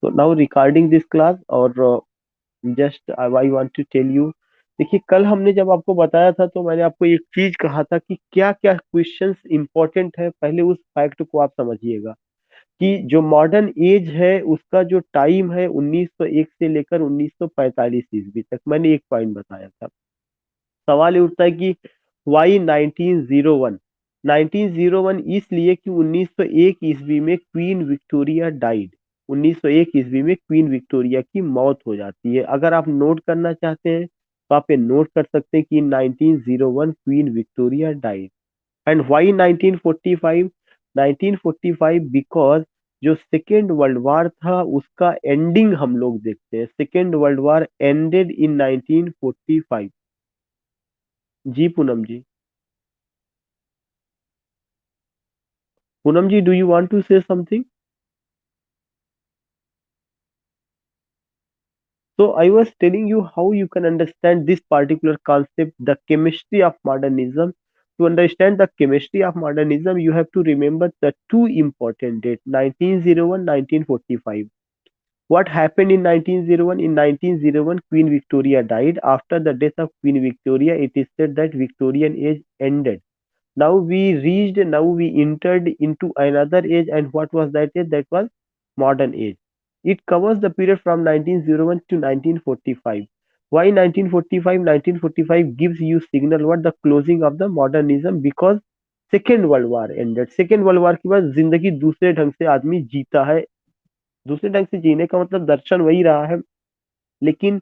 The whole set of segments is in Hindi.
So now regarding this class और just I want to tell you, देखिए कल हमने जब आपको बताया था तो मैंने आपको एक चीज कहा था कि क्या क्या क्वेश्चंस इंपॉर्टेंट है, पहले उस फैक्ट को आप समझिएगा कि जो मॉडर्न एज है उसका जो टाइम है 1901 से लेकर 1945 ईस्वी तक। मैंने एक पॉइंट बताया था। सवाल ये उठता है कि वाई 1901। 1901 इसलिए कि 1901 ईस्वी में क्वीन विक्टोरिया डाइड। 1901 ईस्वी में क्वीन विक्टोरिया की मौत हो जाती है। अगर आप नोट करना चाहते हैं तो आप ये नोट कर सकते हैं कि 1901 Queen Victoria died. And why 1945? 1945 because जो सेकेंड वर्ल्ड वॉर था उसका एंडिंग हम लोग देखते हैं। Second world war ended in 1945। जी Poonam ji. Poonam ji, do you want to say something? So I was telling you how you can understand this particular concept, the chemistry of modernism. To understand the chemistry of modernism, you have to remember the two important dates, 1901, 1945. What happened in 1901? In 1901, Queen Victoria died. After the death of Queen Victoria, it is said that Victorian age ended. Now we entered into another age, and what was that age? That was modern age. It covers the period from 1901 to 1945. Why 1945? 1945 gives you signal what the closing of the modernism, because second world war ended. Second world war के बाद जिंदगी दूसरे ढंग से आदमी जीता है। दूसरे ढंग से जीने का मतलब दर्शन वही रहा है, लेकिन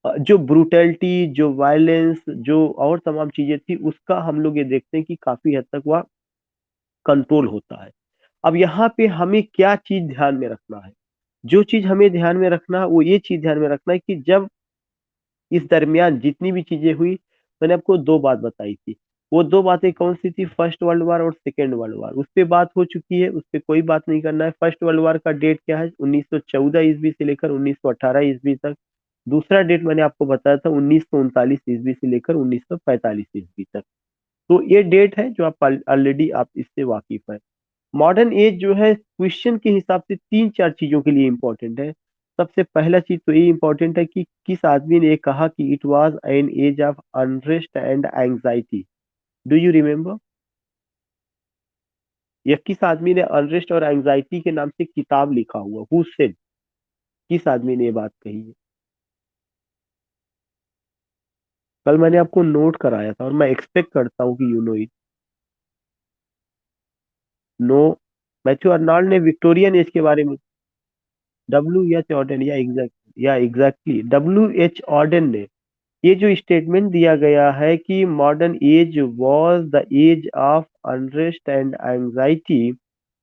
जो ब्रूटैलिटी, जो वायलेंस, जो और तमाम चीजें थी, उसका हम लोग ये देखते हैं कि काफी हद तक वह कंट्रोल होता है। अब यहाँ पे हमें क्या चीज ध्यान में रखना है? जो चीज हमें ध्यान में रखना है वो ये चीज ध्यान में रखना है कि जब इस दरमियान जितनी भी चीजें हुई, मैंने आपको दो बात बताई थी। वो दो बातें कौन सी थी? फर्स्ट वर्ल्ड वॉर और सेकेंड वर्ल्ड वॉर। उस पे बात हो चुकी है, उस पे कोई बात नहीं करना है। फर्स्ट वर्ल्ड वॉर का डेट क्या है? 1914 ईस्वी से लेकर 1918 ईस्वी तक। दूसरा डेट मैंने आपको बताया था 1939 ईस्वी से लेकर 1945 ईस्वी तक। तो ये डेट है जो आप ऑलरेडी आप इससे वाकिफ है। मॉडर्न एज जो है क्वेश्चन के हिसाब से तीन चार चीजों के लिए इंपॉर्टेंट है। सबसे पहला चीज तो ये इंपॉर्टेंट है कि किस आदमी ने ये कहा कि it was an age of unrest and anxiety. Do you remember? या किस आदमी ने अनरेस्ट और एंजाइटी के नाम से किताब लिखा हुआ? Who said? किस आदमी ने ये बात कही है? कल मैंने आपको नोट कराया था और मैं एक्सपेक्ट करता हूँ कि you know it. No. Matthew Arnold ने विक्टोरियन एज के बारे में। डब्ल्यू एच ऑर्डन, या एग्जैक्टली डब्ल्यू एच ऑर्डन ने ये जो स्टेटमेंट दिया गया है कि modern age was the age of unrest and anxiety,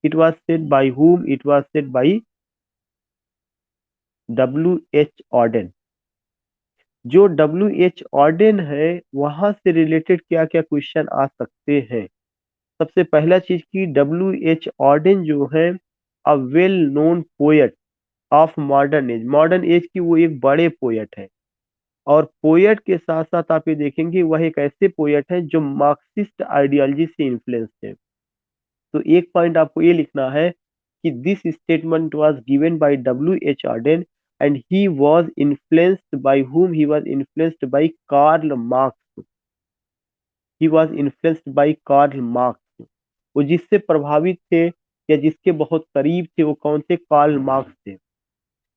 it was said by whom? It was said by W H Auden. जो डब्ल्यू एच ऑर्डन है वहां से रिलेटेड क्या क्या क्वेश्चन आ सकते हैं? सबसे पहला चीज की डब्ल्यू एच ऑर्डन जो है a well known poet of modern age. Modern age की वो एक बड़े पोएट है, और पोएट के साथ साथ आप ये देखेंगे वह एक ऐसे पोएट है जो मार्क्सिस्ट आइडियोलॉजी से इन्फ्लुएंस है। तो एक पॉइंट आपको ये लिखना है कि this statement was given by W H Auden and he was influenced by whom? He was influenced by Karl Marx. He was influenced by Karl Marx. वो जिससे प्रभावित थे या जिसके बहुत करीब थे वो कौन थे? कार्ल मार्क्स थे।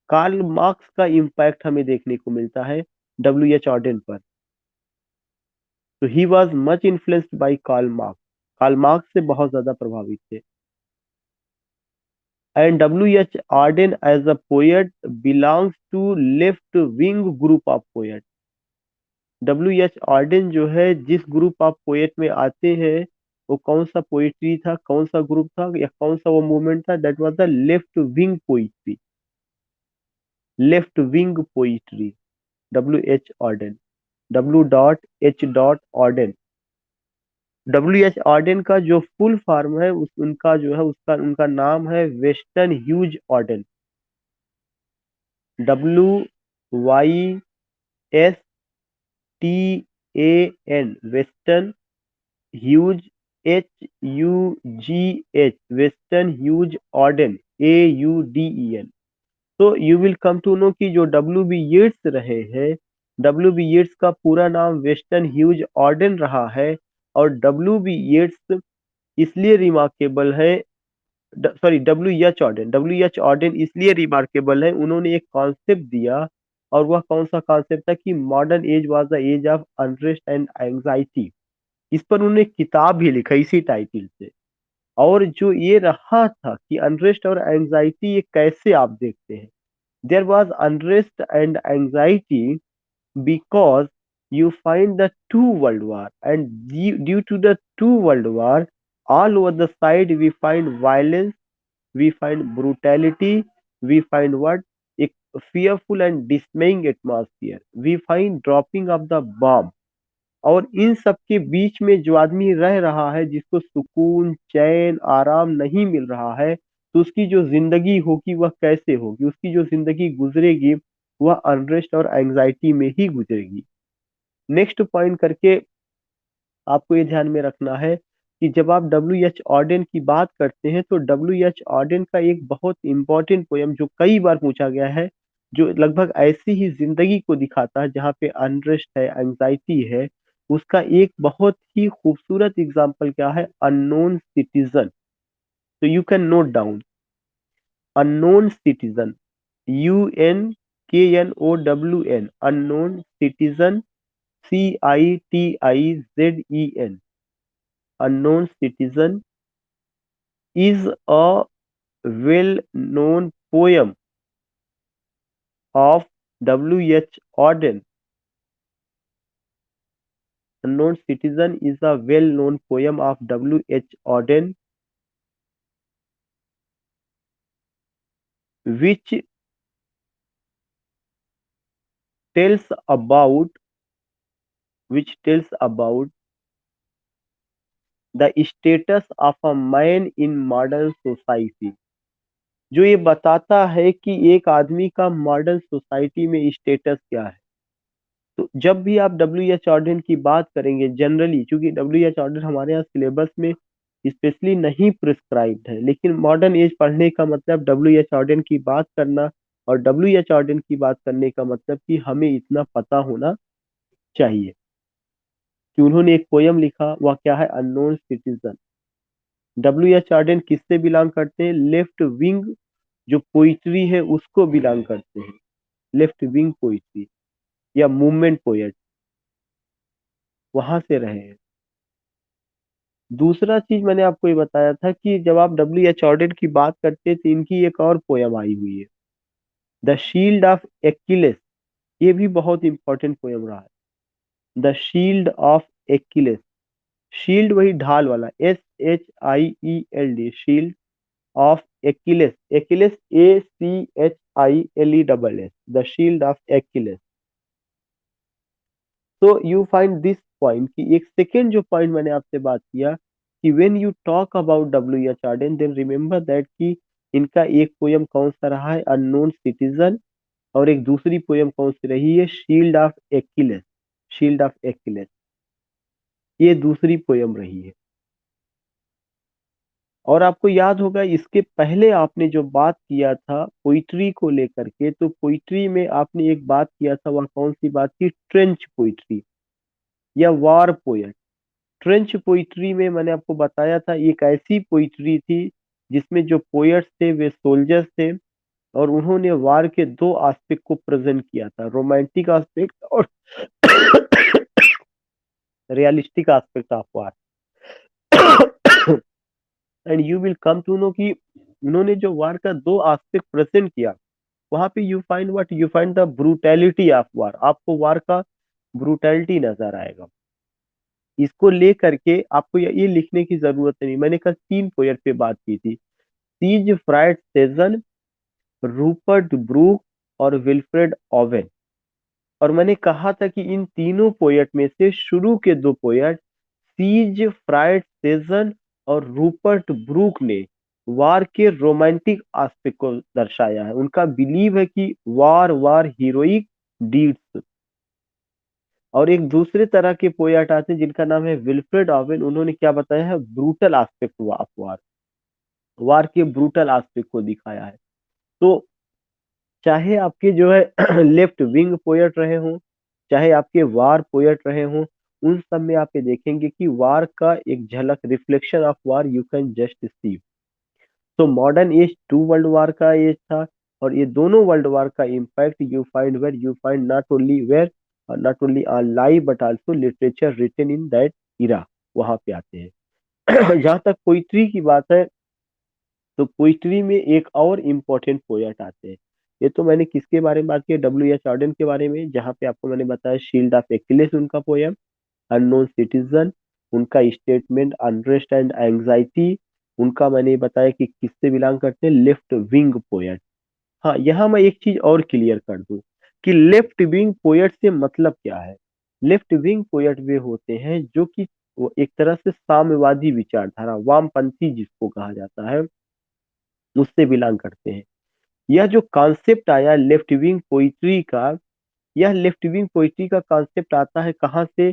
कार्ल मार्क्स का इम्पैक्ट हमें देखने को मिलता है डब्ल्यू एच ऑर्डन पर। तो he was much influenced by Karl Marx. Karl Marx से बहुत ज्यादा प्रभावित थे। And W H Auden as a poet belongs to left wing group of poet. W H Auden जो है जिस ग्रुप ऑफ पोएट में आते हैं, वो कौन सा पोइट्री था, कौन सा ग्रुप था, या कौन सा वो मूवमेंट था? That was the left wing poetry. Left wing poetry, W H Auden. W dot H dot Auden. W H Auden का जो फुल फॉर्म है उनका जो है उसका उनका नाम है Wystan Hugh Auden. W Y S T A N, Wystan Hugh, H U G H, Wystan Hugh Auden, A U D E N. तो you will come to know कि जो डब्ल्यू बी येट्स रहे हैं, डब्ल्यू बी येट्स का पूरा नाम वेस्टर्न ह्यूज ऑर्डन रहा है। और डब्ल्यू बी येट्स इसलिए रिमार्केबल है, सॉरी डब्ल्यू एच ऑर्डन इसलिए रिमार्केबल है, उन्होंने एक कॉन्सेप्ट दिया। और वह कौन सा कॉन्सेप्ट था कि modern age was the age of unrest and anxiety. इस पर उन्होंने किताब भी लिखा इसी टाइटल से। और जो ये रहा था कि अनरेस्ट और एंजाइटी ये कैसे आप देखते हैं, there was unrest and anxiety because you find the two world war, and due to the two world war, all over the side we find violence, we find brutality, we find what, a fearful and dismaying atmosphere, we find dropping of the bomb। और इन सब के बीच में जो आदमी रह रहा है, जिसको सुकून चैन आराम नहीं मिल रहा है, तो उसकी जो जिंदगी होगी वह कैसे होगी, उसकी जो जिंदगी गुजरेगी वह अनरेस्ट और एंजाइटी में ही गुजरेगी। नेक्स्ट पॉइंट करके आपको ये ध्यान में रखना है कि जब आप डब्ल्यू एच ऑर्डन की बात करते हैं, तो डब्ल्यू एच ऑर्डन का एक बहुत इंपॉर्टेंट पोयम जो कई बार पूछा गया है, जो लगभग ऐसी ही जिंदगी को दिखाता है जहाँ पे अनरेस्ट है, एंजाइटी है, उसका एक बहुत ही खूबसूरत एग्जाम्पल क्या है, अननोन सिटीजन। तो you can note down unknown citizen, UNKNOWN, unknown citizen, CITIZEN, unknown citizen is a well known poem of W. H. Auden. Unknown citizen is a well known poem of W. H. Auden, which tells about which tells about the status of a man in modern society। जो ये बताता है कि एक आदमी का मॉडर्न सोसाइटी में स्टेटस क्या है। तो जब भी आप डब्ल्यू एच ऑर्डन की बात करेंगे जनरली, क्योंकि डब्ल्यू एच ऑर्डन हमारे यहाँ सिलेबस में स्पेशली नहीं प्रिस्क्राइब्ड है, लेकिन मॉडर्न एज पढ़ने का मतलब डब्ल्यू एच ऑर्डन की बात करना, और डब्ल्यू एच ऑर्डन की बात करने का मतलब कि हमें इतना पता होना चाहिए कि उन्होंने एक पोयम लिखा, वह क्या है, unknown citizen. W H Orton किससे बिलोंग करते हैं, लेफ्ट विंग जो पोइट्री है उसको बिलोंग करते हैं, लेफ्ट विंग पोइट्री या मूवमेंट पोएट, वहां से रहे हैं। दूसरा चीज मैंने आपको ये बताया था कि जब आप डब्ल्यू एच ऑर्डन की बात करते हैं तो इनकी एक और पोयम आई हुई है, द शील्ड ऑफ एक्किलेस। ये भी बहुत इंपॉर्टेंट पोयम रहा है, the shield of Achilles. Shield वही ढाल वाला, SHIELD, shield of Achilles, Achilles ACHILESS, the shield of Achilles. तो यू फाइंड दिस पॉइंट कि एक सेकेंड जो पॉइंट मैंने आपसे बात किया कि when you talk about W H Auden, then remember that कि इनका एक पोयम कौन सा रहा है, अननोन सिटीजन, और एक दूसरी पोयम कौन सी रही है, shield of Achilles, shield of एक्किलेस, ये दूसरी पोयम रही है। और आपको याद होगा इसके पहले आपने जो बात किया था पोइट्री को लेकर के, तो पोइट्री में आपने एक बात किया था, वह कौन सी बात थी, ट्रेंच पोइट्री या वार पोएट। ट्रेंच पोइट्री में मैंने आपको बताया था एक ऐसी पोइट्री थी जिसमें जो पोएट्स थे वे सोल्जर्स थे, और उन्होंने वार के दो एस्पेक्ट को प्रेजेंट किया था, रोमांटिक एस्पेक्ट और realistic aspect of war. And you will come to know कि उन्होंने जो वार का दो एस्पेक्ट प्रेजेंट किया, वहां पे you find what, you find the brutality of वार, आपको वार का ब्रूटैलिटी नजर आएगा। इसको लेकर के आपको ये लिखने की जरूरत नहीं, मैंने कल तीन पोएट पे बात की थी, Siegfried Sassoon, Rupert Brooke और विल्फ्रेड ओवेन। और मैंने कहा था कि इन तीनों पोएट में से शुरू के दो पोएट सीज फ्राइड सेजन और रूपर्ट ब्रूक ने वार के रोमांटिक एस्पेक्ट को दर्शाया है, उनका बिलीव है कि वार वार हीरोइक डीड्स। और एक दूसरे तरह के पोएट आते हैं जिनका नाम है विल्फ्रेड ओवेन, उन्होंने क्या बताया है, ब्रूटल एस्पेक्ट ऑफ वार, वार के ब्रूटल एस्पेक्ट को दिखाया है। तो चाहे आपके जो है लेफ्ट विंग पोएट रहे हों, चाहे आपके वार पोएट रहे हों, उन सब में आप ये देखेंगे कि वार का एक झलक, reflection of war you can just see. तो modern age two world war का एज था, और ये दोनों वर्ल्ड वार का impact you find not only live but also literature written in that era, वहां पे आते हैं। जहां तक पोइट्री की बात है, तो पोइट्री में एक और इम्पोर्टेंट पोएट आते हैं। ये तो मैंने किसके बारे में बात की, डब्ल्यू एच ऑर्डन के बारे में, जहाँ पे आपको मैंने बताया शील्ड ऑफ एक्विलेस उनका पोयम, अननोन सिटीजन उनका स्टेटमेंट, अनरेस्ट एंड एंग्जाइटी उनका मैंने बताया कि किससे बिलोंग करते हैं, लेफ्ट विंग पोएट। हाँ, यहाँ मैं एक चीज और क्लियर कर दूं कि लेफ्ट विंग पोएट से मतलब क्या है। लेफ्ट विंग पोएट वे होते हैं जो कि वो एक तरह से साम्यवादी विचारधारा, वामपंथी जिसको कहा जाता है, उससे बिलोंग करते हैं। यह जो कॉन्सेप्ट आया लेफ्ट विंग पोइट्री का, यह लेफ्ट विंग पोइट्री का कॉन्सेप्ट आता है कहाँ से?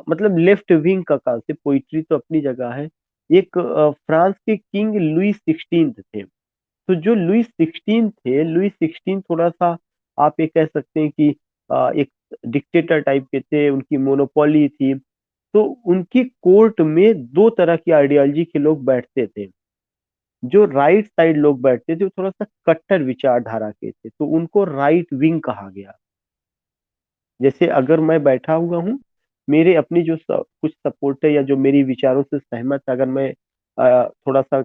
मतलब लेफ्ट विंग का कॉन्सेप्ट, पोइट्री तो अपनी जगह है। एक फ्रांस के किंग लुई 16 थे। तो जो लुई 16 थे, लुई 16 थोड़ा सा आप ये कह सकते हैं कि एक डिक्टेटर टाइप के थे, उनकी मोनोपोली थी। तो उनकी कोर्ट में दो तरह की आइडियोलॉजी के लोग बैठते थे। जो राइट साइड लोग बैठते थे वो थोड़ा सा कट्टर विचारधारा के थे, तो उनको राइट विंग कहा गया। जैसे अगर मैं बैठा हुआ हूँ, मेरे अपनी जो कुछ सपोर्टर या जो मेरी विचारों से सहमत है, अगर मैं थोड़ा सा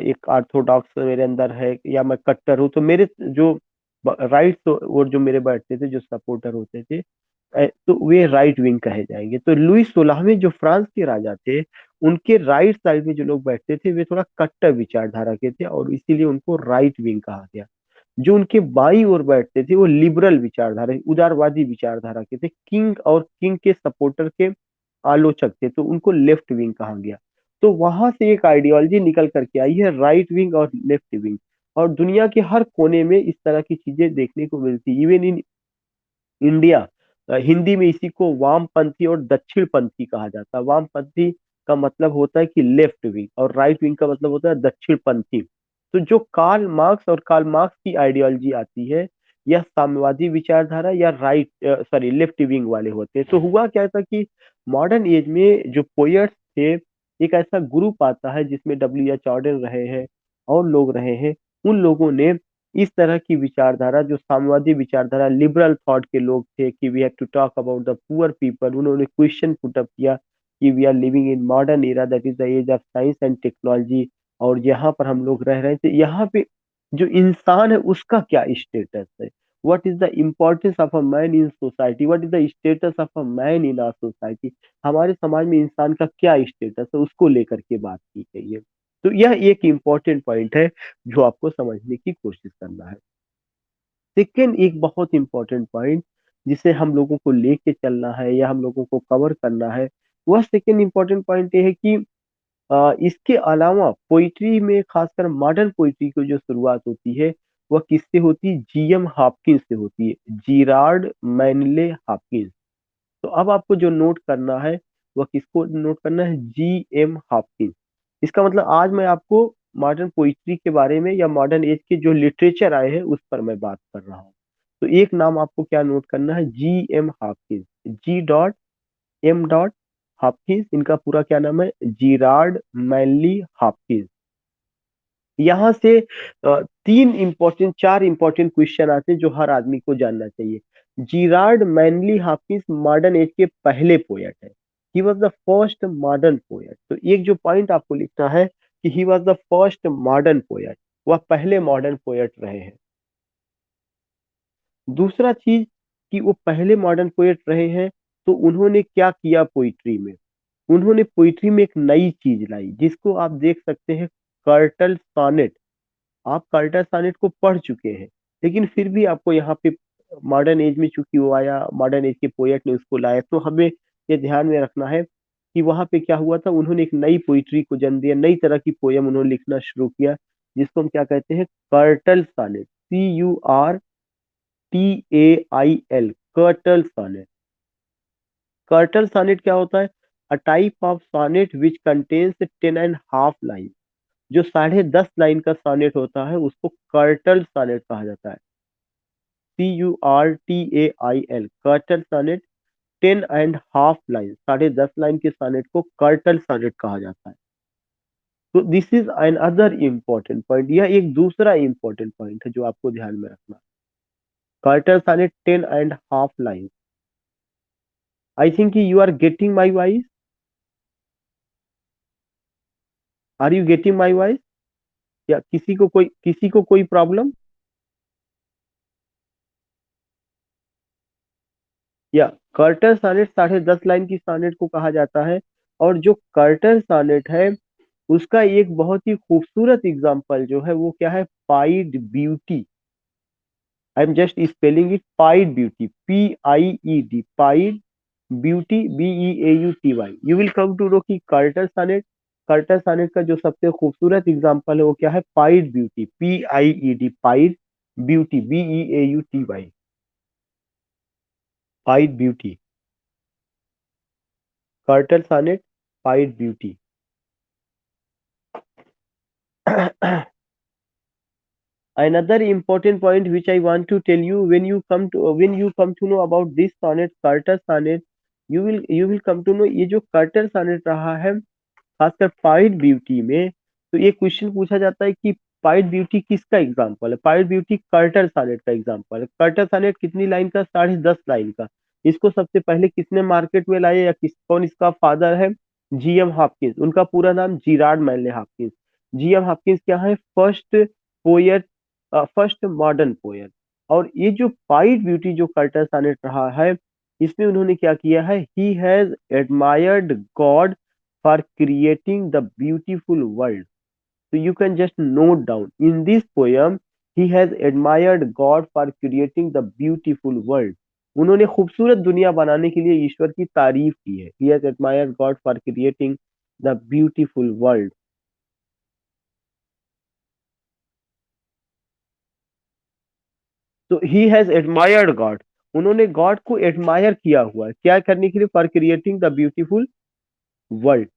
एक ऑर्थोडॉक्स मेरे अंदर है या मैं कट्टर हूँ, तो मेरे जो राइट और जो मेरे बैठते थे, जो सपोर्टर होते थे, तो वे राइट विंग कहे जाएंगे। तो लुई 16वें जो फ्रांस के राजा थे, उनके राइट साइड में जो लोग बैठते थे वे थोड़ा कट्टर विचारधारा के थे, और इसीलिए उनको राइट विंग कहा गया। जो उनके बाईं ओर बैठते थे वो लिबरल विचारधारा, उदारवादी विचारधारा के थे, किंग और किंग के सपोर्टर के आलोचक थे, तो उनको लेफ्ट विंग कहा गया। तो वहां से एक आइडियोलॉजी निकल करके आई है, राइट विंग और लेफ्ट विंग। और दुनिया के हर कोने में इस तरह की चीजें देखने को मिलती, इवन इन इंडिया। हिंदी में इसी को वामपंथी और दक्षिणपंथी कहा जाता है। वामपंथी का मतलब होता है कि लेफ्ट विंग, और राइट विंग का मतलब होता है दक्षिणपंथी। तो जो कार्ल मार्क्स और कार्ल मार्क्स की आइडियोलॉजी आती है, यह साम्यवादी विचारधारा या सॉरी लेफ्ट विंग वाले होते हैं। तो हुआ क्या था कि मॉडर्न एज में जो पोएट्स थे, एक ऐसा ग्रुप आता है जिसमें डब्ल्यू एच ऑर्डन रहे हैं और लोग रहे हैं। उन लोगों ने इस तरह की विचारधारा, जो साम्यवादी विचारधारा, लिबरल थॉट के लोग थे कि we have to talk about the poor people, उन्होंने क्वेश्चन पुट अप किया कि we are living in modern era, that is the age of science and technology, और यहाँ पर हम लोग रह रहे थे, यहाँ पे जो इंसान है उसका क्या स्टेटस है, what is the importance of a man in society, what is the status of a man in our society, हमारे समाज में इंसान का क्या स्टेटस है, उसको लेकर के बात की गई है। तो यह एक इम्पोर्टेंट पॉइंट है जो आपको समझने की कोशिश करना है। सेकेंड एक बहुत इंपॉर्टेंट पॉइंट जिसे हम लोगों को लेके चलना है या हम लोगों को कवर करना है, वह सेकेंड इंपॉर्टेंट पॉइंट ये है कि इसके अलावा पोइट्री में, खासकर मॉडर्न पोइट्री की जो शुरुआत होती है, वह किससे होती है? जीएम हॉपकिंस से होती है, जीरार्ड मैनले हॉपकिंस। तो अब आपको जो नोट करना है, वह किसको नोट करना है? G M Hopkins. इसका मतलब आज मैं आपको मॉडर्न पोइट्री के बारे में या मॉडर्न एज के जो लिटरेचर आए हैं उस पर मैं बात कर रहा हूँ। तो एक नाम आपको क्या नोट करना है? G M Hopkins, G M. Hopkins, इनका पूरा क्या नाम है? Gerard Manley Hopkins. यहाँ से तीन इंपॉर्टेंट, चार इंपॉर्टेंट क्वेश्चन आते हैं जो हर आदमी को जानना चाहिए। जीरार्ड मैनली हॉपकिंस मॉडर्न एज के पहले पोएट है। He was the first modern poet. तो एक जो पॉइंट आपको लिखना है कि ही was the first modern poet, वह पहले मॉडर्न पोएट रहे हैं। दूसरा चीज कि वो पहले मॉडर्न पोएट रहे हैं, तो उन्होंने क्या किया पोइट्री में? उन्होंने पोइट्री में एक नई चीज लाई जिसको आप देख सकते हैं, कर्टल सॉनेट। आप कार्टर सॉनेट को पढ़ चुके हैं, लेकिन फिर भी आपको यहाँ पे मॉडर्न एज में चूंकि वो आया, मॉडर्न एज के पोएट ने उसको लाया, तो हमें ये ध्यान में रखना है कि वहां पे क्या हुआ था, उन्होंने एक नई पोइट्री को जन्म दिया, नई तरह की पोयम उन्होंने लिखना शुरू किया, जिसको हम क्या कहते हैं? Curtal sonnet, CURTAIL, curtal sonnet. Curtal sonnet क्या होता है? A type of sonnet which contains 10.5 line. जो 10.5 लाइन का सॉनेट होता है उसको कर्टल सॉनेट कहा जाता है। CURTAIL, curtal sonnet 10.5 line, 10.5 line के सॉनेट को कर्टल सॉनेट कहा जाता है। तो this is another important point, यह एक दूसरा इम्पोर्टेंट पॉइंट है जो आपको ध्यान में रखना। Curtal sonnet 10.5 line. I think you are getting my voice, are you getting my voice, या किसी को कोई प्रॉब्लम? या कर्टल सॉनेट 10.5 लाइन की सॉनेट को कहा जाता है। और जो कर्टल सॉनेट है उसका एक बहुत ही खूबसूरत एग्जाम्पल जो है वो क्या है, pied beauty. I am just spelling it, pied beauty, PIED, pied beauty, BEAUTY। You will come to know कि कर्टल सॉनेट का जो सबसे खूबसूरत एग्जाम्पल है वो क्या है, pied beauty, PIED, pied beauty, BEAUTY, pied beauty, curtal sonnet, pied beauty. Another important point which I want to tell you, when you come to know about this sonnet, Carter sonnet, you will come to know ये जो Carter sonnet रहा है खासकर पाइड ब्यूटी में। तो ये क्वेश्चन पूछा जाता है कि पाइड ब्यूटी किसका एग्जाम्पल है? पाइड ब्यूटी कर्टल सॉनेट का एग्जाम्पल है। कर्टल सॉनेट कितनी लाइन का? 10.5 लाइन का। इसको सबसे पहले किसने मार्केट में लाया, या कौन इसका फादर है? GM Hopkins. उनका पूरा नाम Gerrard Manley Hopkins. GM Hopkins क्या है, first poet, first modern poet. और ये जो पाइड ब्यूटी जो कर्टल सॉनेट रहा है, इसमें उन्होंने क्या किया है, he has admired God for creating the beautiful world. So you can just note down in this poem, he has admired God for creating the beautiful world. उन्होंने खूबसूरत दुनिया बनाने के लिए ईश्वर की तारीफ की है। He has admired God for creating the beautiful world. तो he has admired God, उन्होंने गॉड को एडमायर किया हुआ है, क्या करने के लिए? For creating the beautiful world.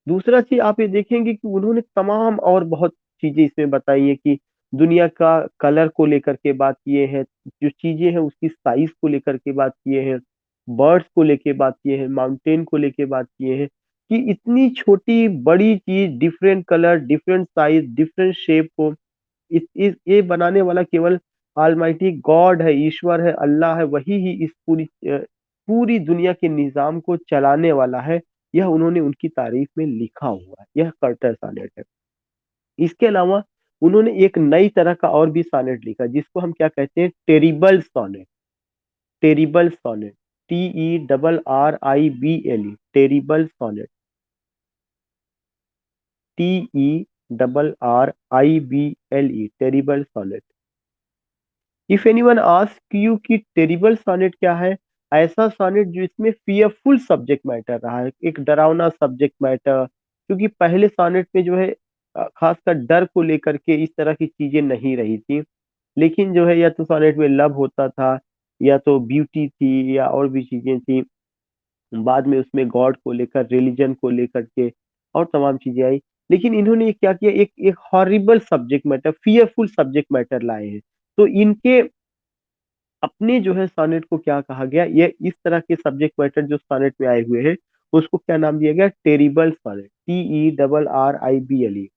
दूसरा चीज आप ये देखेंगे कि उन्होंने तमाम और बहुत चीजें इसमें बताई है कि दुनिया का कलर को लेकर के बात किए हैं, जो चीजें हैं उसकी साइज को लेकर के बात किए हैं, बर्ड्स को लेके बात किए हैं, माउंटेन को लेके बात किए हैं, कि इतनी छोटी बड़ी चीज, different colour, different size, different shape को इस ये बनाने वाला केवल ऑलमाइटी गॉड है, ईश्वर है, अल्लाह है, वही ही इस पूरी दुनिया के निजाम को चलाने वाला है। यह उन्होंने उनकी तारीफ में लिखा हुआ है, यह कर्टल सॉनेट है। इसके अलावा उन्होंने एक नई तरह का और भी सॉनेट लिखा जिसको हम क्या कहते हैं, terrible sonnet. Terrible sonnet, TERRIBLE, terrible sonnet, TERRIBLE, terrible sonnet. If anyone ask you कि टेरिबल सॉनेट क्या है, ऐसा सॉनेट जो इसमें फियरफुल सब्जेक्ट मैटर रहा है, एक डरावना सब्जेक्ट मैटर। क्योंकि पहले सॉनेट में जो है खासकर डर को लेकर के इस तरह की चीजें नहीं रही थी, लेकिन जो है या तो सॉनेट में लव होता था, या तो ब्यूटी थी, या और भी चीजें थी। बाद में उसमें गॉड को लेकर, रिलीजन को लेकर के और तमाम चीजें आई। लेकिन इन्होंने ये क्या किया, एक एक horrible subject matter, fearful subject matter लाए हैं। तो इनके अपने जो है सॉनेट को क्या कहा गया, ये इस तरह के सब्जेक्ट मैटर जो सॉनेट में आए हुए हैं उसको क्या नाम दिया गया, टेरिबल सॉनेट, TERRIBLE।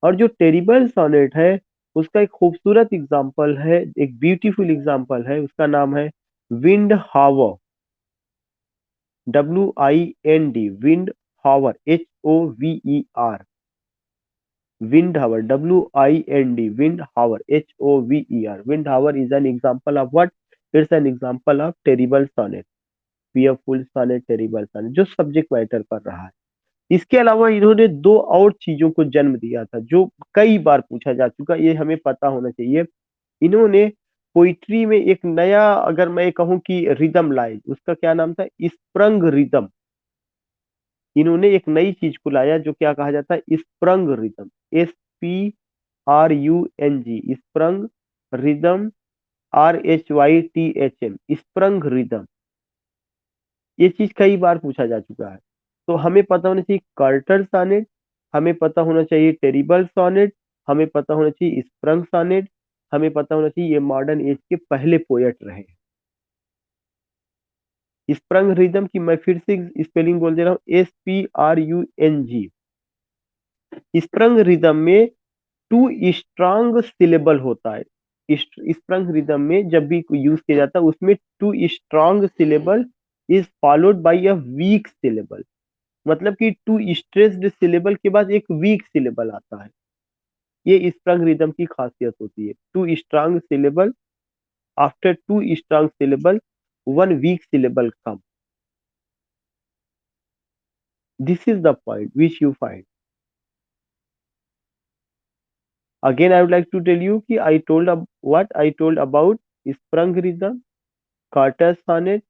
और जो टेरिबल सॉनेट है उसका एक खूबसूरत एग्जाम्पल है, एक ब्यूटीफुल एग्जाम्पल है, उसका नाम है wind hour, WIND, wind hour, HOVER, wind hour, WIND, wind hour, HOVER, wind hour is an example of what? It's an example of terrible sonnet, fearful sonnet, terrible sonnet, जो सब्जेक्ट मैटर पर रहा है। इसके अलावा इन्होंने दो और चीजों को जन्म दिया था जो कई बार पूछा जा चुका, ये हमें पता होना चाहिए। इन्होंने पोइट्री में एक नया, अगर मैं कहूँ कि रिदम लाए, उसका क्या नाम था, स्प्रंग रिदम। इन्होंने एक नई चीज को लाया जो क्या कहा जाता है, sprung rhythm, SPRUNG, sprung rhythm, RHYTHM, sprung rhythm. ये चीज कई बार पूछा जा चुका है। तो हमें पता होना चाहिए कर्टल सॉनेट, हमें पता होना चाहिए टेरिबल सॉनेट, हमें पता होना चाहिए स्प्रंग सॉनेट, हमें पता होना चाहिए ये मॉडर्न एज के पहले पोएट रहे। स्प्रंग रिदम की मैं फिर से स्पेलिंग बोल दे रहा हूँ, SPRUNG। स्प्रंग रिदम में टू स्ट्रांग सिलेबल होता है। स्प्रंग रिदम में जब भी यूज किया जाता है उसमें two strong syllable is followed by a weak syllable. मतलब कि टू स्ट्रेस्ड सिलेबल के बाद एक वीक सिलेबल आता है। ये स्प्रंग रिदम की खासियत होती है। Two strong syllable, after two strong syllable one weak syllable come. This is the point which you find. Again I would like to tell you कि I told what I told about sprung rhythm, curtal sonnet,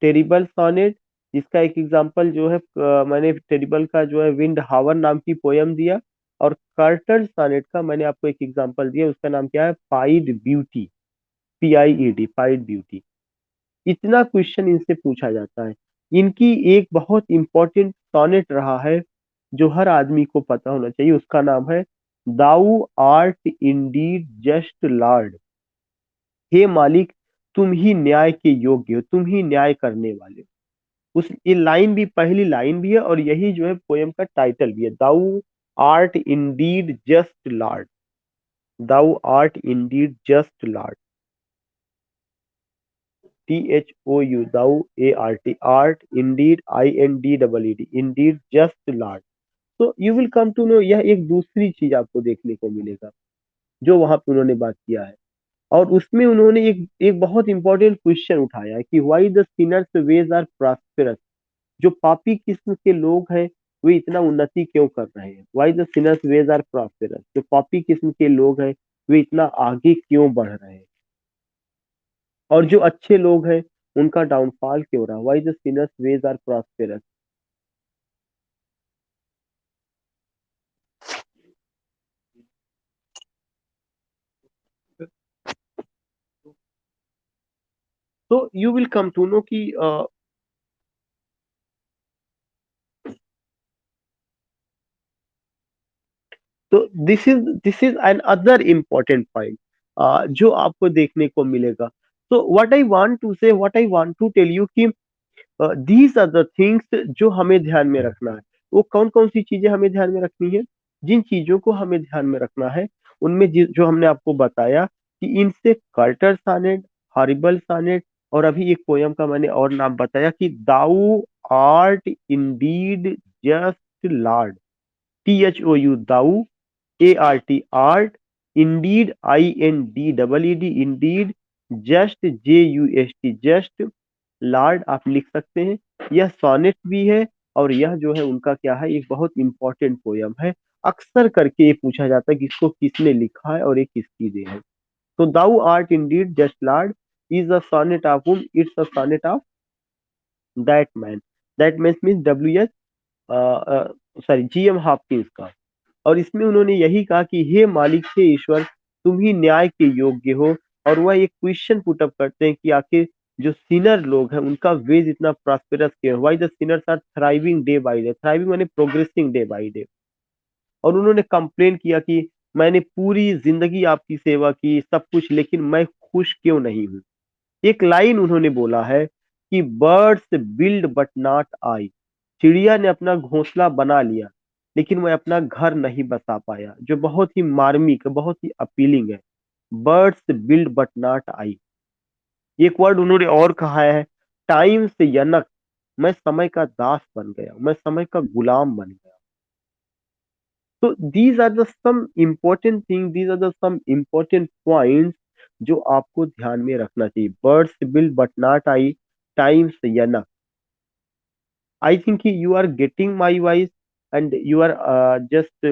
terrible sonnet. जिसका एक एग्जांपल जो है मैंने टेरिबल का जो है विंड हावर नाम की पोयम दिया, और कार्टर सॉनेट का मैंने आपको एक एग्जांपल दिया, उसका नाम क्या है, pied beauty, PIED, pied beauty. इतना क्वेश्चन इनसे पूछा जाता है। इनकी एक बहुत इंपॉर्टेंट सॉनेट रहा है जो हर आदमी को पता होना चाहिए, उसका नाम है thou art indeed just Lord. हे मालिक, तुम ही न्याय के योग्य हो, तुम ही न्याय करने वाले हो। उस ये लाइन भी, पहली लाइन भी है, और यही जो है पोयम का टाइटल भी है, thou art indeed just lord. Thou art indeed just lord, THOU, thou ART, art indeed INDEED, indeed just lord. तो you will come to know, यह एक दूसरी चीज आपको देखने को मिलेगा जो वहां पे उन्होंने बात किया है। और उसमें उन्होंने एक एक बहुत इंपॉर्टेंट क्वेश्चन उठाया है कि why the sinners ways are prosperous. जो पापी किस्म के लोग हैं वे इतना उन्नति क्यों कर रहे हैं। Why the sinners ways are prosperous, जो पापी किस्म के लोग हैं वे इतना आगे क्यों बढ़ रहे हैं, और जो अच्छे लोग हैं उनका डाउनफॉल क्यों रहा। Why the sinners ways are prosperous. तो you will come to know कि तो this is another important point जो आपको देखने को मिलेगा। तो what I want to tell you कि दीज आर द थिंग्स जो हमें ध्यान में रखना है। वो कौन कौन सी चीजें हमें ध्यान में रखनी है। जिन चीजों को हमें ध्यान में रखना है उनमें जो हमने आपको बताया कि इनसे कार्टर सानेट, हॉरिबल सानेट, और अभी एक पोयम का मैंने और नाम बताया कि thou art indeed just lord, THOU, thou ART, art, indeed INDEED, indeed, just JUST, just lord आप लिख सकते हैं। यह सोनेट भी है, और यह जो है उनका क्या है, एक बहुत इंपॉर्टेंट पोयम है। अक्सर करके ये पूछा जाता है कि इसको किसने लिखा है और ये किसकी देन है। तो thou art indeed just lord is a sonnet of whom, it's a sonnet of that man. That man means WH, sorry, GM Hopkins का। और इसमें उन्होंने यही कहा कि हे मालिक, हे ईश्वर, तुम ही न्याय के योग्य हो। और वह एक क्वेश्चन पुट अप करते हैं कि आखिर जो सिनर लोग हैं उनका वेज इतना प्रॉस्पेरस क्यों है। Why the sinners are thriving day by day, thriving माने प्रोग्रेसिंग डे बाय डे। और उन्होंने कंप्लेन किया कि मैंने पूरी जिंदगी आपकी सेवा की सब कुछ, लेकिन मैं खुश क्यों नहीं हूँ। एक लाइन उन्होंने बोला है कि बर्ड्स बिल्ड बट नॉट आई। चिड़िया ने अपना घोंसला बना लिया लेकिन मैं अपना घर नहीं बसा पाया, जो बहुत ही मार्मिक, बहुत ही अपीलिंग है। बर्ड्स बिल्ड बट नॉट आई। एक वर्ड उन्होंने और कहा है, टाइम से यनक, मैं समय का दास बन गया, मैं समय का गुलाम बन गया। तो these are the some important thing, these are the some important points जो आपको ध्यान में रखना चाहिए। Birds build but not I, time से यनक। I think you are getting my voice, and you are just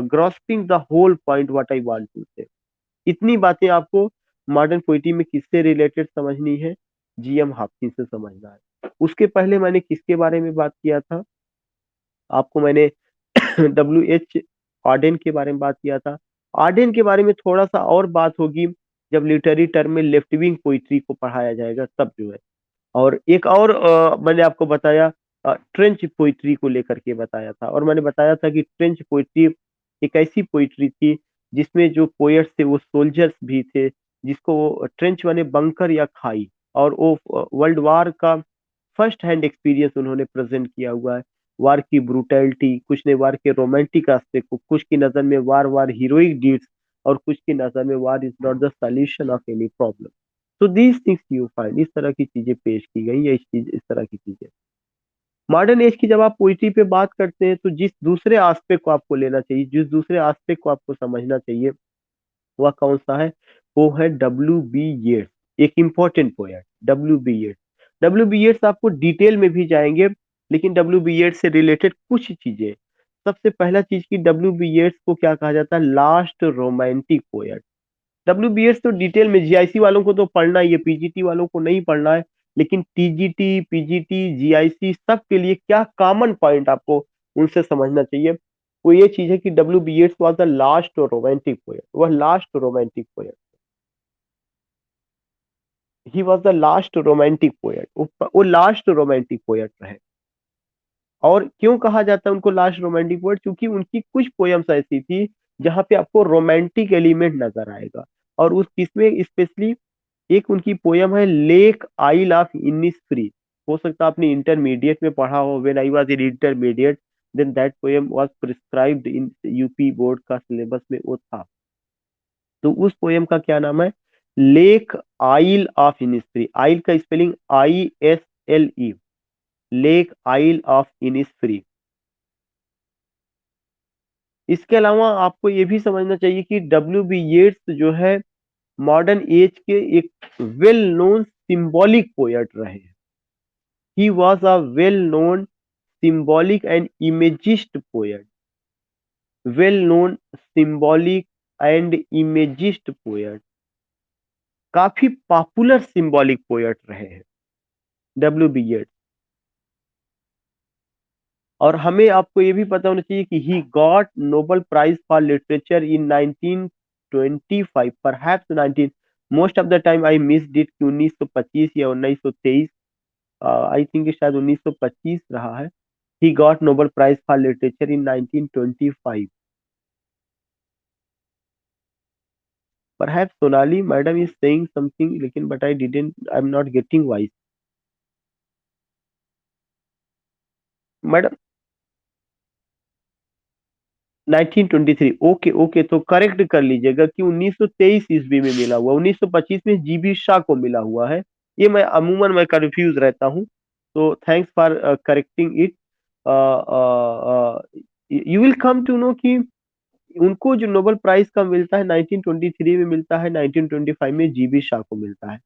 grasping the whole point what I want to say. इतनी बातें आपको मॉडर्न पोइट्री में किससे रिलेटेड समझनी है, GM हाफकिन से समझना है। उसके पहले मैंने किसके बारे में बात किया था, आपको मैंने WH आर्डेन के बारे में बात किया था। आर्डेन के बारे में थोड़ा सा और बात होगी जब लिटरेरी टर्म में लेफ्ट विंग पोइट्री को पढ़ाया जाएगा तब जो है। और एक और मैंने आपको बताया, ट्रेंच पोइट्री को लेकर के बताया था, और मैंने बताया था कि ट्रेंच पोइट्री एक ऐसी पोइट्री थी जिसमें जो पोएट्स थे वो सोल्जर्स भी थे, जिसको वो ट्रेंच माने बंकर या खाई, और वो वर्ल्ड वार का फर्स्ट हैंड एक्सपीरियंस उन्होंने प्रेजेंट किया हुआ है। वार की ब्रूटैलिटी, कुछ ने वार के रोमांटिक एस्पेक्ट को, कुछ की नजर में वार वार हीरोइक डीड्स, और कुछ की नजर में वार is not the solution of any problem. तो दीज थिंग्स यू फाइंड, इस तरह की चीजें पेश की गई है, इस तरह की चीजें। मॉडर्न एज की जब आप पोइट्री पे बात करते हैं तो जिस दूसरे एस्पेक्ट को आपको लेना चाहिए, जिस दूसरे एस्पेक्ट को आपको समझना चाहिए, वह कौन सा है? वो है डब्ल्यू बी येट्स, एक important poet W B Yeats. W B Yeats आपको डिटेल में भी जाएंगे, लेकिन डब्ल्यू बी येट्स से रिलेटेड कुछ चीजें। सबसे पहला चीज की डब्ल्यू बी येट्स को क्या कहा जाता है? Last romantic poet. W B S तो डिटेल में जीआईसी वालों को तो पढ़ना ही है, पीजीटी वालों को नहीं पढ़ना है, लेकिन टीजीटी, पीजीटी, जीआईसी सब के लिए क्या कॉमन पॉइंट आपको उनसे समझना चाहिए, वो ये चीज है कि W B S was the last romantic poet. वह last romantic poet, he was the last romantic poet, वो लास्ट रोमांटिक पोएट रहे। और क्यों कहा जाता है उनको लास्ट रोमांटिक पोएट? क्योंकि उनकी कुछ पोयम्स ऐसी थी जहां पे आपको रोमांटिक एलिमेंट नजर आएगा। और उस किसमें स्पेशली, एक उनकी पोयम है लेक आइल ऑफ इनिस्फ्री। हो सकता है आपने इंटरमीडिएट में पढ़ा हो, when I was in intermediate then that poem was prescribed in UP board का सिलेबस में वो था। तो उस पोयम का क्या नाम है? Lake isle of Innisfree. Isle का spelling ISLE, lake isle of Innisfree. इसके अलावा आपको ये भी समझना चाहिए कि डब्ल्यू बी येट्स जो है मॉडर्न एज के एक वेल नोन सिंबॉलिक पोएट रहे। He was a well-known symbolic and imagist poet. Well-known symbolic and imagist poet. काफी पॉपुलर सिंबॉलिक पोएट रहे हैं डब्ल्यू बी येट्स। और हमें आपको ये भी पता होना चाहिए कि he got Nobel prize for literature in 1925, perhaps 19, most of the time I missed it कि 1925 या 1923, आई थिंक शायद 1925 रहा है। He got Nobel Prize for Literature in 1925. Perhaps Sonali madam is saying something, लेकिन but I didn't, I'm not getting why. Madam 1923, okay okay, तो करेक्ट कर लीजिएगा कि 1923 ईस्वी में मिला हुआ, 1925 में जीबी शाह को मिला हुआ है। ये मैं अमूमन मैं कंफ्यूज रहता हूँ, तो thanks for correcting it. You will come to know कि उनको जो नोबेल प्राइज का मिलता है 1923 में मिलता है, 1925 में जीबी शाह को मिलता है।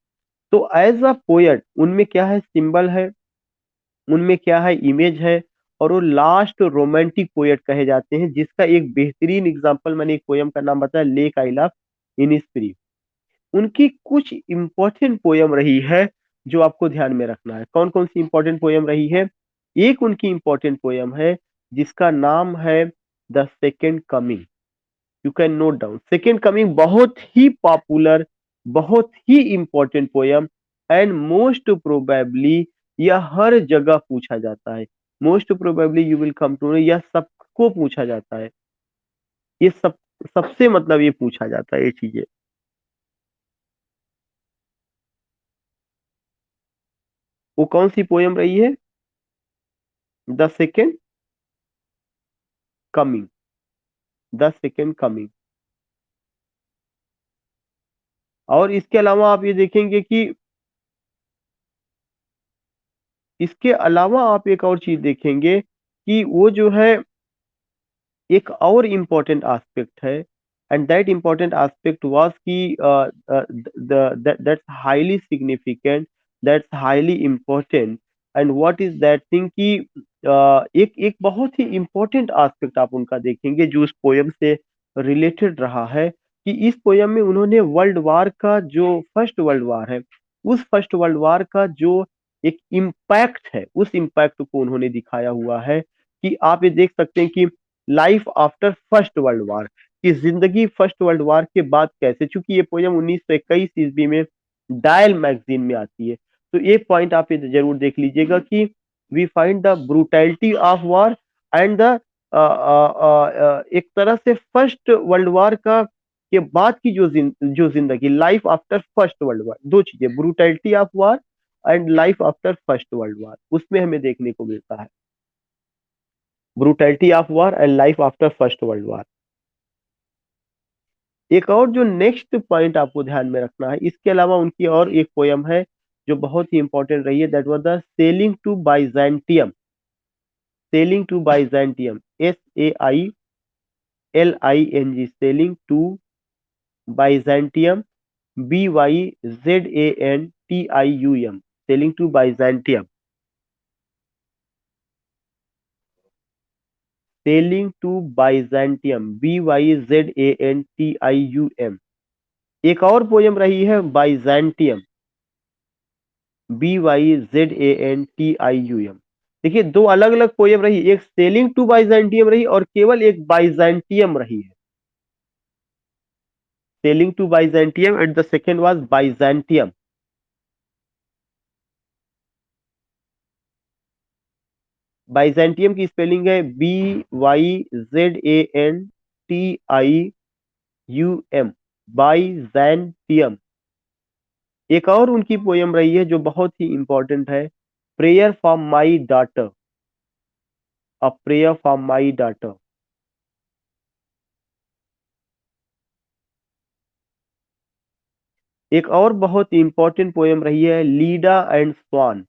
तो एज अ पोएट उनमें क्या है? सिंबल है, उनमें क्या है? इमेज है। और वो लास्ट रोमांटिक पोएट कहे जाते हैं, जिसका एक बेहतरीन एग्जांपल मैंने एक पोयम का नाम बताया, लेक आई लव इनिस्फ्री। उनकी कुछ इंपॉर्टेंट पोयम रही है जो आपको ध्यान में रखना है। कौन कौन सी इंपॉर्टेंट पोयम रही है? एक उनकी इंपॉर्टेंट पोयम है जिसका नाम है the second coming. You can note down, second coming बहुत ही पॉपुलर, बहुत ही important poem, and most probably यह हर जगह पूछा जाता है। Most probably you will come to know, यह सबको पूछा जाता है। ये सबसे मतलब ये पूछा जाता है ये चीजें। वो कौन सी पोयम रही है? The second coming, the second coming. और इसके अलावा आप ये देखेंगे कि इसके अलावा आप एक और चीज देखेंगे कि वो जो है एक और इम्पोर्टेंट एस्पेक्ट है, and that important aspect was कि that's highly significant, that's highly important. And what is that thing कि एक एक बहुत ही इम्पोर्टेंट एस्पेक्ट आप उनका देखेंगे जो उस पोयम से रिलेटेड रहा है, कि इस पोयम में उन्होंने वर्ल्ड वार का जो फर्स्ट वर्ल्ड वार है, उस फर्स्ट वर्ल्ड वार का जो एक इम्पैक्ट है, उस इम्पैक्ट को उन्होंने दिखाया हुआ है। कि आप ये देख सकते हैं कि life after first world war, कि जिंदगी फर्स्ट वर्ल्ड वार के बाद कैसे, चूंकि ये पोयम 1921 ईस्वी में डायल मैगजीन में आती है। तो एक पॉइंट आप ये जरूर देख लीजिएगा कि we find the brutality of war and the एक तरह से फर्स्ट वर्ल्ड वार का के बाद की जो जिंदगी, life after first world war, दो चीजें, brutality of war and life after first world war, उसमें हमें देखने को मिलता है। Brutality of war and life after first world war. एक और जो नेक्स्ट पॉइंट आपको ध्यान में रखना है, इसके अलावा उनकी और एक पोयम है जो बहुत ही इंपॉर्टेंट रही है, that was the sailing to Byzantium. Sailing to Byzantium, SAILING, sailing to Byzantium, BYZANTIUM, sailing to Byzantium, sailing to Byzantium, BYZANTIUM। एक और पोयम रही है बाइजेंटियम, BYZANTIUM। देखिए दो अलग अलग पोयम रही, एक सेलिंग टू बाइजेंटियम रही और केवल एक बाइजेंटियम रही है। Sailing to Byzantium and the second was Byzantium. Byzantium की स्पेलिंग है BYZANTIUM, बाइजेंटियम। एक और उनकी पोयम रही है जो बहुत ही इंपॉर्टेंट है, prayer for my daughter, a prayer for my daughter. एक और बहुत इंपॉर्टेंट पोयम रही है, Leda and swan,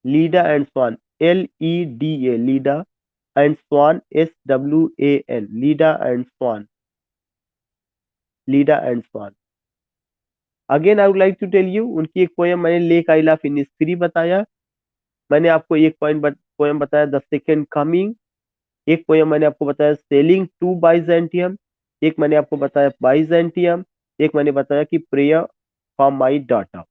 Leda and swan, LEDA, Leda and swan, SWAN, Leda and swan, Leda and swan. Again I would like to tell you, उनकी एक पोयम, मैंने लेक आई लव इन स्त्री बताया, मैंने आपको एक पोयम बताया द सेकेंड कमिंग, एक पोयम मैंने आपको बताया सेलिंग टू बाइजेंटियम, एक मैंने आपको बताया बाइजेंटियम, एक मैंने बताया कि प्रेयर फॉर माई डॉटर।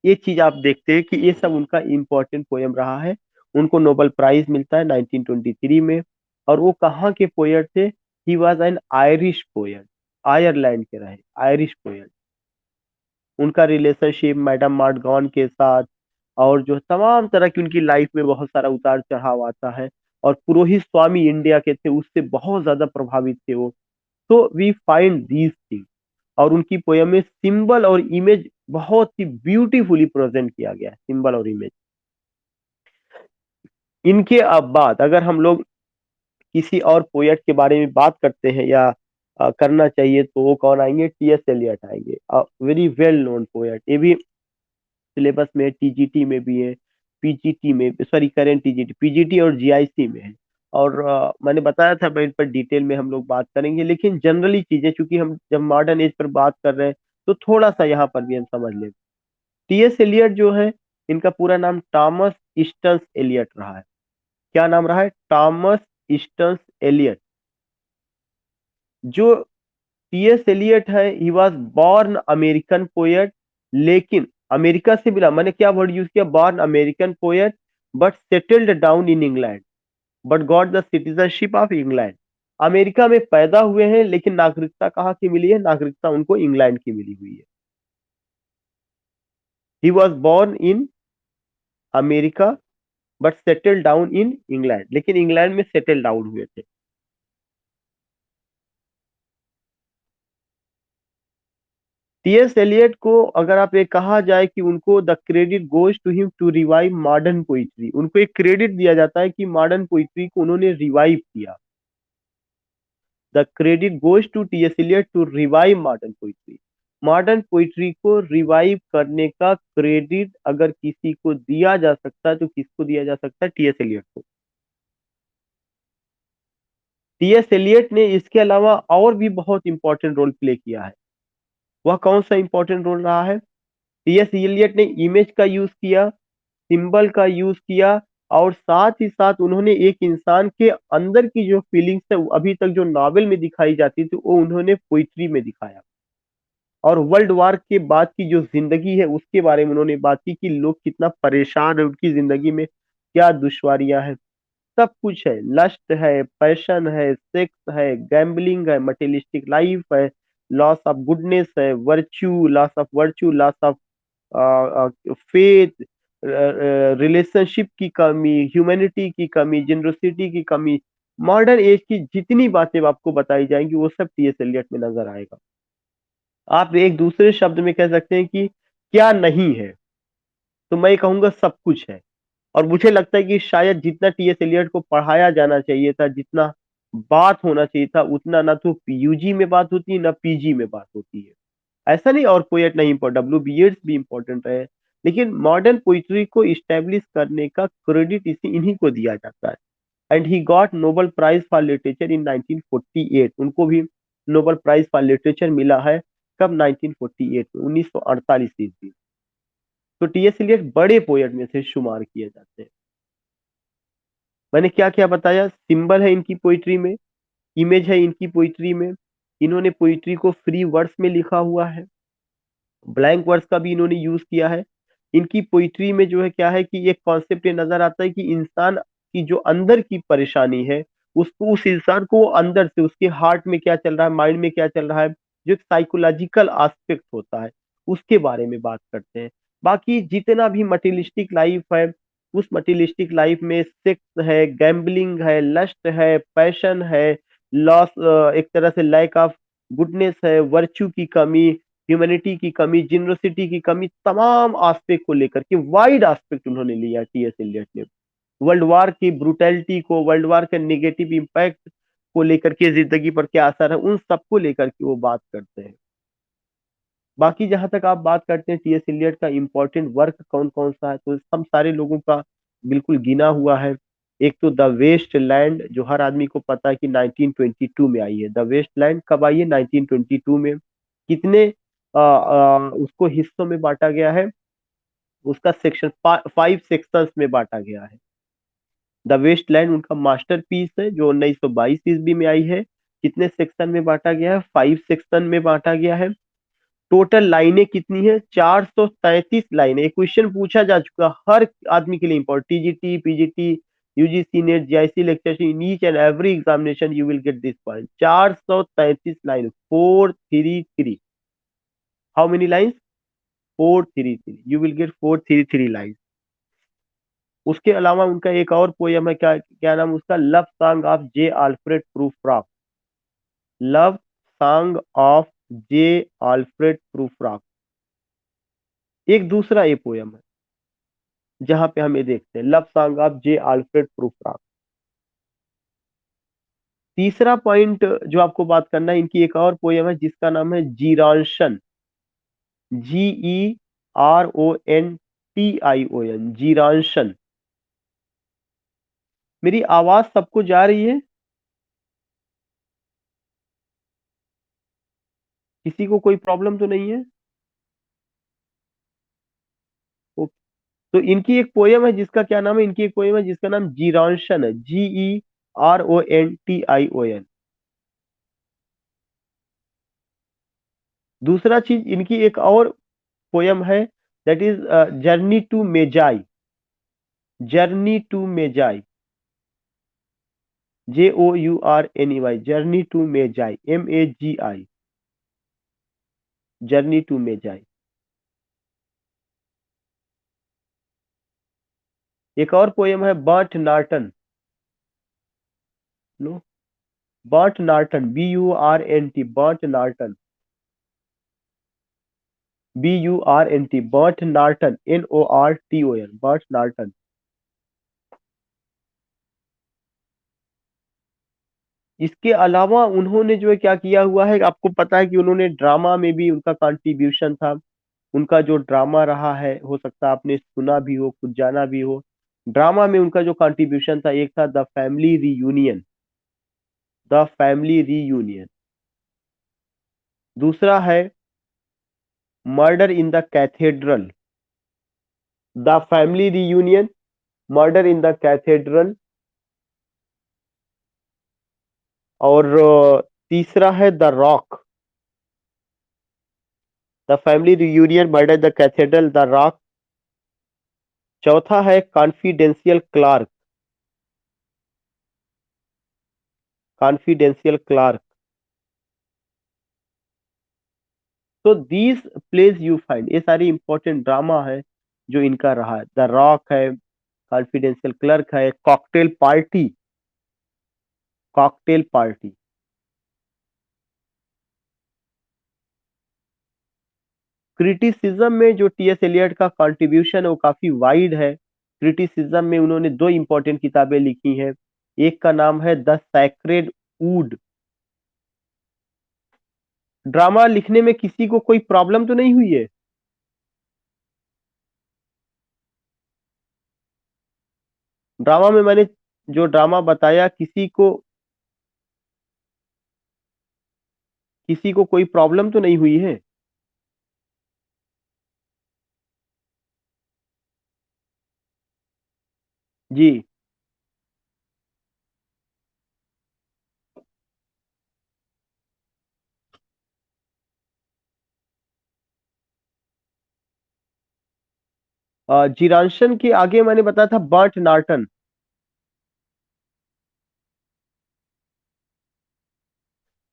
ये चीज आप देखते हैं कि ये सब उनका इम्पोर्टेंट पोयम रहा है। उनको नोबेल प्राइज मिलता है 1923 में। और वो कहाँ के पोएट थे? He was an Irish poet, Ireland के रहे, आयरिश पोएट। उनका रिलेशनशिप मैडम मार्टगॉन के साथ, और जो तमाम तरह की उनकी लाइफ में बहुत सारा उतार चढ़ाव आता है, और पुरोहित स्वामी इंडिया के थे, उससे बहुत ज्यादा प्रभावित थे वो। तो वी फाइंड दीज थिंग। और उनकी पोयम में सिंबल और इमेज बहुत ही ब्यूटीफुली प्रेजेंट किया गया है, सिंबल और इमेज। इनके अब बाद अगर हम लोग किसी और पोएट के बारे में बात करते हैं या करना चाहिए, तो वो कौन आएंगे? TS एलियट आएंगे, वेरी वेल नोन पोएट। ये भी सिलेबस में, TGT में भी है, PGT में, सॉरी करेंट TGT, PGT और GIC में है। और मैंने बताया था मैं इन पर डिटेल में हम लोग बात करेंगे, लेकिन जनरली चीजें, चूंकि हम जब मॉडर्न एज पर बात कर रहे हैं, तो थोड़ा सा यहाँ पर भी हम समझ लें। TS एलियट जो है, इनका पूरा नाम टॉमस ईस्टन्स एलियट रहा है। क्या नाम रहा है? Thomas Stearns Eliot. जो TS एलियट है, he was born American poet, लेकिन अमेरिका से मिला, मैंने क्या वर्ड यूज किया? Born American poet, but settled down in England, but got the citizenship of England. America में पैदा हुए हैं, लेकिन नागरिकता कहाँ की मिली है? नागरिकता उनको इंग्लैंड की मिली हुई है। He was born in America but settle down in England, लेकिन इंग्लैंड में सेटल डाउन हुए थे। TS एलियट को अगर आप ये कहा जाए कि उनको the credit goes to him to revive modern poetry, उनको एक क्रेडिट दिया जाता है कि मॉडर्न पोइट्री को उन्होंने रिवाइव किया। The credit goes to TS Eliot to revive modern poetry. Modern poetry को रिवाइव करने का क्रेडिट अगर किसी को दिया जा सकता है, तो किसको दिया जा सकता है? TS एलियट को। TS एलियट ने इसके अलावा और भी बहुत इंपॉर्टेंट रोल प्ले किया है। वह कौन सा इंपॉर्टेंट रोल रहा है? TS एलियट ने इमेज का यूज किया, सिंबल का यूज किया, और साथ ही साथ उन्होंने एक इंसान के अंदर की जो फीलिंग्स है, अभी तक जो नॉवेल में दिखाई जाती थी, वो उन्होंने पोइट्री में दिखाया। और वर्ल्ड वार के बाद की जो जिंदगी है, उसके बारे में उन्होंने बात की कि लोग कितना परेशान है, उनकी जिंदगी में क्या दुश्वारियां हैं। सब कुछ है, लस्ट है, पैशन है, सेक्स है, गैम्बलिंग है, मटेरियलिस्टिक लाइफ है, लॉस ऑफ गुडनेस है, virtue, loss of virtue, loss of faith, relationship की कमी, ह्यूमैनिटी की कमी, जेनरोसिटी की कमी, मॉडर्न एज की जितनी बातें आपको बताई जाएंगी वो सब टीएस एलियट में नजर आएगा। आप एक दूसरे शब्द में कह सकते हैं कि क्या नहीं है, तो मैं कहूंगा सब कुछ है। और मुझे लगता है कि शायद जितना टीएस एलियट को पढ़ाया जाना चाहिए था, जितना बात होना चाहिए था, उतना ना तो यूजी में बात होती है ना पीजी में बात होती है। ऐसा नहीं और पोएट नहीं, डब्ल्यू बी येट्स भी इंपॉर्टेंट है, लेकिन मॉडर्न पोइट्री को इस्टेब्लिश करने का क्रेडिट इसी इन्हीं को दिया जाता है। And he got Nobel prize for literature in 1948। उनको भी नोबेल प्राइज फॉर लिटरेचर मिला है, कब? 1948 में, 1948 ईस्वी। तो टीएस इलियट बड़े पोएट में से शुमार किए जाते हैं। मैंने क्या क्या बताया? सिंबल है इनकी पोइट्री में, इमेज है इनकी पोइट्री में, इन्होंने पोइट्री को फ्री वर्ड्स में लिखा हुआ है, ब्लैंक वर्ड्स का भी इन्होंने यूज किया है। इनकी पोइट्री में जो है क्या है कि एक कॉन्सेप्ट ये नजर आता है कि इंसान की जो अंदर की परेशानी है, उसको, उस इंसान को अंदर से उसके हार्ट में क्या चल रहा है, माइंड में क्या चल रहा है, जो एक साइकोलॉजिकल एस्पेक्ट होता है, उसके बारे में बात करते हैं। बाकी जितना भी मटेरियलिस्टिक लाइफ है, उस मटेरियलिस्टिक लाइफ में सेक्स है, गैम्बलिंग है, लस्ट है, पैशन है, लॉस, एक तरह से लैक ऑफ गुडनेस है, वर्च्यू की कमी, ह्यूमैनिटी की कमी, जेनरोसिटी की कमी, तमाम एस्पेक्ट को लेकर के वाइड एस्पेक्ट उन्होंने लिया टीएस एलियट ने। वर्ल्ड वार की ब्रुटैलिटी को, वर्ल्ड वार के नेगेटिव इम्पैक्ट को लेकर के, जिंदगी पर क्या असर है, उन सबको लेकर के वो बात करते हैं। बाकी जहां तक आप बात करते हैं टीएस इलियट का इंपॉर्टेंट वर्क कौन कौन सा है, तो हम सारे लोगों का बिल्कुल गिना हुआ है। एक तो द वेस्ट लैंड, जो हर आदमी को पता है कि 1922 में आई है। द वेस्ट लैंड कब आई है? 1922 में। कितने उसको हिस्सों में बांटा गया है? उसका सेक्शन 5 सेक्शंस में बांटा गया है। द वेस्ट लैंड उनका मास्टरपीस है जो 1922 ईस्वी में आई है। कितने सेक्शन में बांटा गया है? 5 सेक्शन में बांटा गया है। टोटल लाइनें कितनी है? 433 लाइनें। एक क्वेश्चन पूछा जा चुका, हर आदमी के लिए important, TGT, PGT, UGC net, GIC lecture, in each and every examination you will get this point. 433 line, 433। How many lines? 433। You will get 433 line. उसके अलावा उनका एक और पोयम है, क्या क्या नाम उसका? Love song of J Alfred Prufrock. Love song of J Alfred Prufrock एक दूसरा ये पोयम है जहां पे हम ये देखते हैं, love song of J Alfred Prufrock. तीसरा पॉइंट जो आपको बात करना है, इनकी एक और पोयम है जिसका नाम है जीरांशन। GERONTION, जीरांशन। मेरी आवाज सबको जा रही है? किसी को कोई प्रॉब्लम तो नहीं है? ओके। तो इनकी एक पोयम है जिसका क्या नाम है? इनकी एक पोयम है जिसका नाम जीरांशन है। GERONTION। दूसरा चीज, इनकी एक और पोयम है, that is journey to Magi. Journey to Magi, JOURNEY, journey to Magi, MAGI, journey to Magi. एक और पोयम है Burnt Norton. No, Burnt Norton, BURNT, Burnt Norton, BURNT, Burnt Norton, NORTON, Burnt Norton. इसके अलावा उन्होंने जो है क्या किया हुआ है, आपको पता है कि उन्होंने ड्रामा में भी उनका कंट्रीब्यूशन था। उनका जो ड्रामा रहा है, हो सकता है आपने सुना भी हो, कुछ जाना भी हो। ड्रामा में उनका जो कंट्रीब्यूशन था, एक था the family reunion. The family reunion. दूसरा है murder in the cathedral. The family reunion, murder in the cathedral. और तीसरा है the rock. The family reunion, murder the cathedral, the rock. चौथा है कॉन्फिडेंशियल क्लार्क। Confidential clerk. तो दीज प्लेज यू फाइंड, ये सारी इंपॉर्टेंट ड्रामा है जो इनका रहा है। द रॉक है, कॉन्फिडेंशियल क्लर्क है, cocktail party. Cocktail party. Criticism में जो टी एस एलियट का कंट्रीब्यूशन है वो काफी वाइड है। क्रिटिसिज्म में उन्होंने दो इंपॉर्टेंट किताबें लिखी हैं। एक का नाम है द सैक्रेड वुड। ड्रामा लिखने में किसी को कोई प्रॉब्लम तो नहीं हुई है? ड्रामा में मैंने जो ड्रामा बताया, किसी को कोई प्रॉब्लम तो नहीं हुई है? जी। जीरांशन के आगे मैंने बताया था बर्ट नार्टन।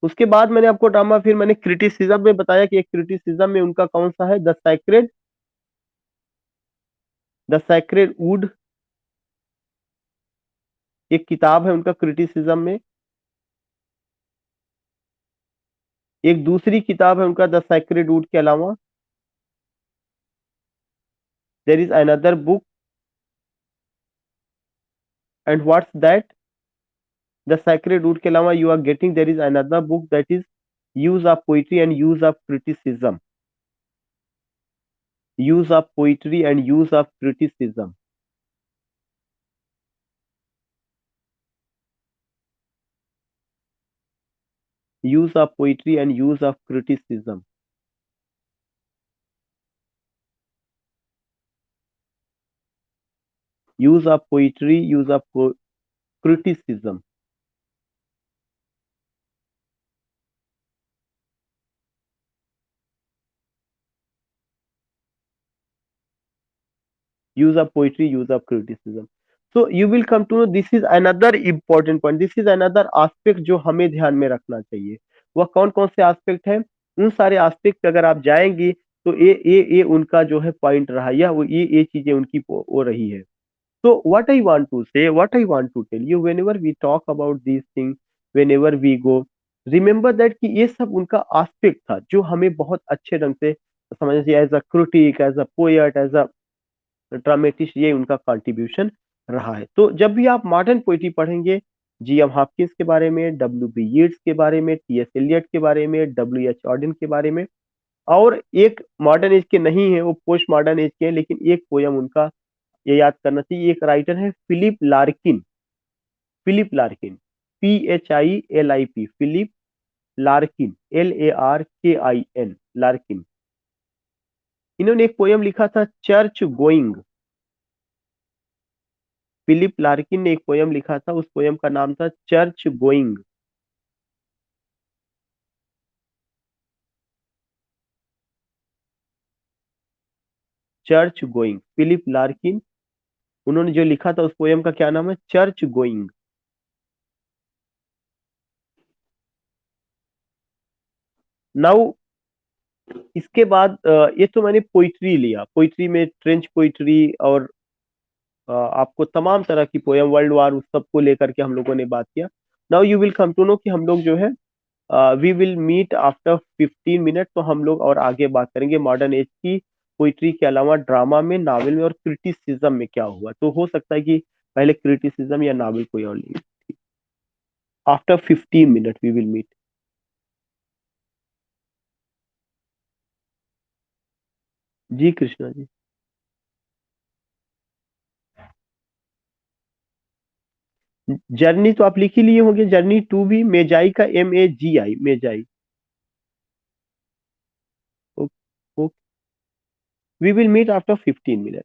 उसके बाद मैंने आपको ड्रामा, फिर मैंने क्रिटिसिज्म में बताया कि एक क्रिटिसिज्म में उनका कौन सा है, द सैक्रेड वुड। एक किताब है उनका क्रिटिसिज्म में। एक दूसरी किताब है उनका द सैक्रेड वुड के अलावा, there is another book. And what's that? The sacred wood के अलावा you are getting there is another book that is use of poetry and use of criticism. Use of poetry and use of criticism. Use of poetry and use of criticism. Use of poetry, use of criticism. use of poetry, use of criticism. So you will come to know this is another important point, this is another aspect जो हमें ध्यान में रखना चाहिए। वह कौन कौन से एस्पेक्ट हैं? उन सारे एस्पेक्ट पे अगर आप जाएंगी तो ये उनका जो है पॉइंट रहा, या वो ये चीजें उनकी वो रही है। So what I want to say, what I want to tell you, whenever we talk about these things, whenever we go, remember that कि ये सब उनका एस्पेक्ट था जो हमें बहुत अच्छे ढंग से समझना चाहिए। As a critic, as a poet, as a dramatist, ये उनका कंट्रीब्यूशन रहा है। तो जब भी आप मॉडर्न पोइट्री पढ़ेंगे, जी एम हॉपकिंस के बारे में, डब्ल्यू बी यीट्स के बारे में, टी एस एलियट के बारे में, डब्ल्यू एच ऑर्डन के बारे में, और एक मॉडर्न एज के नहीं है, वो पोस्ट मॉडर्न एज के हैं, लेकिन एक पोयम उनका ये याद करना चाहिए। एक राइटर है Philip Larkin. Philip Larkin, PHILIP, Philip Larkin, LARKIN, Larkin. इन्होंने एक पोयम लिखा था चर्च गोइंग। फिलिप लार्किन ने एक पोयम लिखा था, उस पोयम का नाम था church going. Church going, Philip Larkin, उन्होंने जो लिखा था उस पोयम का क्या नाम है, चर्च गोइंग। नाउ इसके बाद ये तो मैंने पोइट्री लिया, पोइट्री में ट्रेंच पोइट्री और आपको तमाम तरह की पोयम, वर्ल्ड वार, उस सब को लेकर के हम लोगों ने बात किया। Now you will come to know कि हम लोग जो है we will meet after 15 minute, तो हम लोग और आगे बात करेंगे मॉडर्न एज की पोइट्री के अलावा ड्रामा में, नावल में और क्रिटिसिज्म में क्या हुआ। तो हो सकता है कि पहले क्रिटिसिज्म या नावल कोई और ले। After 15 minute we will meet. जी कृष्णा जी। जर्नी तो आप लिख ही लिए होंगे, जर्नी टू भी, मेजाई का MAGI, Magi. Okay, we will meet after 15 minute.